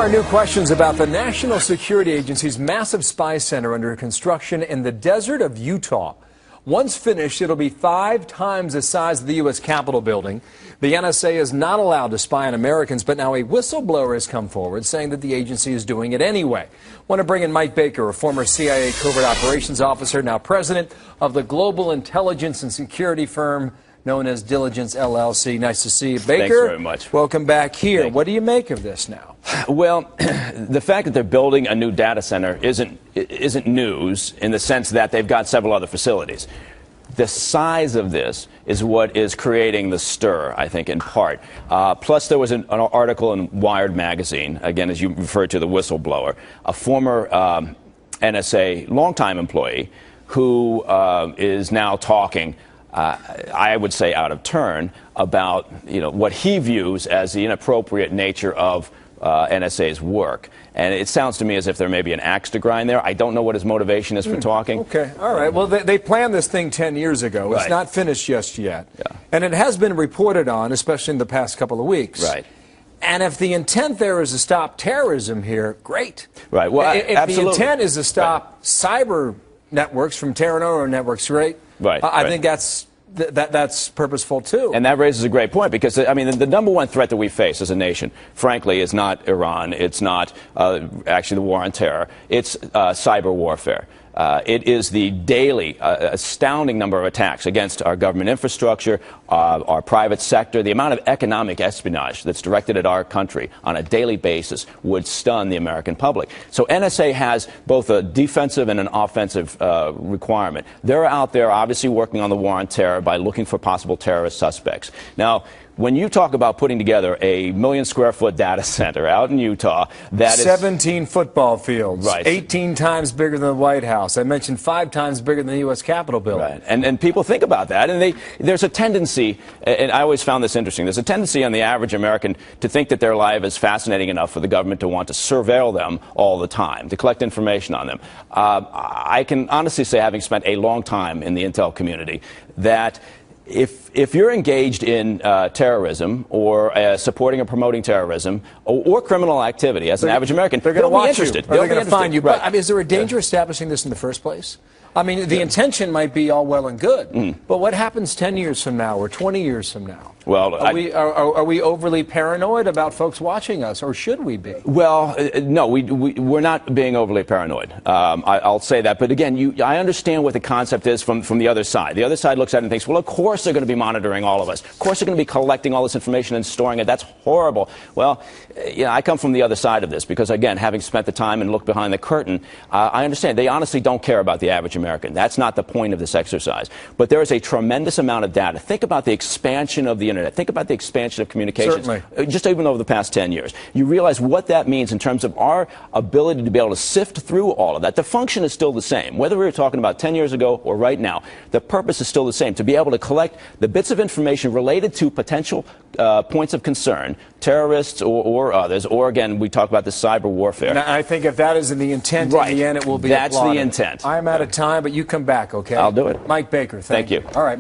are new questions about the National Security Agency's massive spy center under construction in the desert of Utah. Once finished, it'll be 5 times the size of the U.S. Capitol building. The NSA is not allowed to spy on Americans, but now a whistleblower has come forward saying that the agency is doing it anyway. Want to bring in Mike Baker, a former CIA covert operations officer, now president of the global intelligence and security firm known as Diligence LLC. Nice to see you, Baker. Thanks very much. Welcome back here. What do you make of this now? Well, the fact that they're building a new data center isn't news in the sense that they've got several other facilities. The size of this is what is creating the stir, I think, in part. Plus, there was an article in Wired magazine, again, as you referred to, the whistleblower, a former NSA longtime employee who is now talking, I would say out of turn, about what he views as the inappropriate nature of NSA's work. And it sounds to me as if there may be an axe to grind there. I don't know what his motivation is for talking. Okay, all right. Well, they planned this thing 10 years ago. It's not finished just yet. Yeah. And it has been reported on, especially in the past couple of weeks. Right. And if the intent there is to stop terrorism here, great. Right. Well, if absolutely. the intent is to stop cyber networks from terror networks, right? Right. I think that's purposeful too. And that raises a great point because, I mean, the number one threat that we face as a nation, frankly, is not Iran. It's not actually the war on terror. It's cyber warfare. It is the daily, astounding number of attacks against our government infrastructure, our private sector. The amount of economic espionage that's directed at our country on a daily basis would stun the American public. So NSA has both a defensive and an offensive requirement. They're out there obviously working on the war on terror by looking for possible terrorist suspects. Now, when you talk about putting together a 1 million square foot data center out in Utah, that 17 football fields, right. 18 times bigger than the White House. I mentioned 5 times bigger than the U.S. Capitol building. Right. And people think about that, and there's a tendency, and I always found this interesting, there's a tendency on the average American to think that their life is fascinating enough for the government to want to surveil them all the time, to collect information on them. I can honestly say, having spent a long time in the intel community, that if you're engaged in terrorism or supporting or promoting terrorism or criminal activity as an average American, they're going to watch you. They're going to find you. Right. But I mean, is there a danger establishing this in the first place? I mean, the intention might be all well and good, but what happens 10 years from now or 20 years from now? Well, are we overly paranoid about folks watching us, or should we be? Well, no, we're not being overly paranoid. I'll say that. But again, I understand what the concept is from the other side. The other side looks at it and thinks, well, of course they're going to be monitoring all of us. Of course they're going to be collecting all this information and storing it. That's horrible. Well, I come from the other side of this because, again, having spent the time and looked behind the curtain, I understand. They honestly don't care about the average American. That's not the point of this exercise. But there is a tremendous amount of data. Think about the expansion of the internet. Think about the expansion of communications. Certainly. Just even over the past 10 years. You realize what that means in terms of our ability to be able to sift through all of that. The function is still the same. Whether we were talking about 10 years ago or right now, the purpose is still the same. To be able to collect the bits of information related to potential points of concern, terrorists or others, or again, we talk about the cyber warfare. Now, I think if that is in the intent, right. in the end, it will be That's applauded. the intent. I'm out of time, but you come back, okay? I'll do it. Mike Baker, thank you. All right.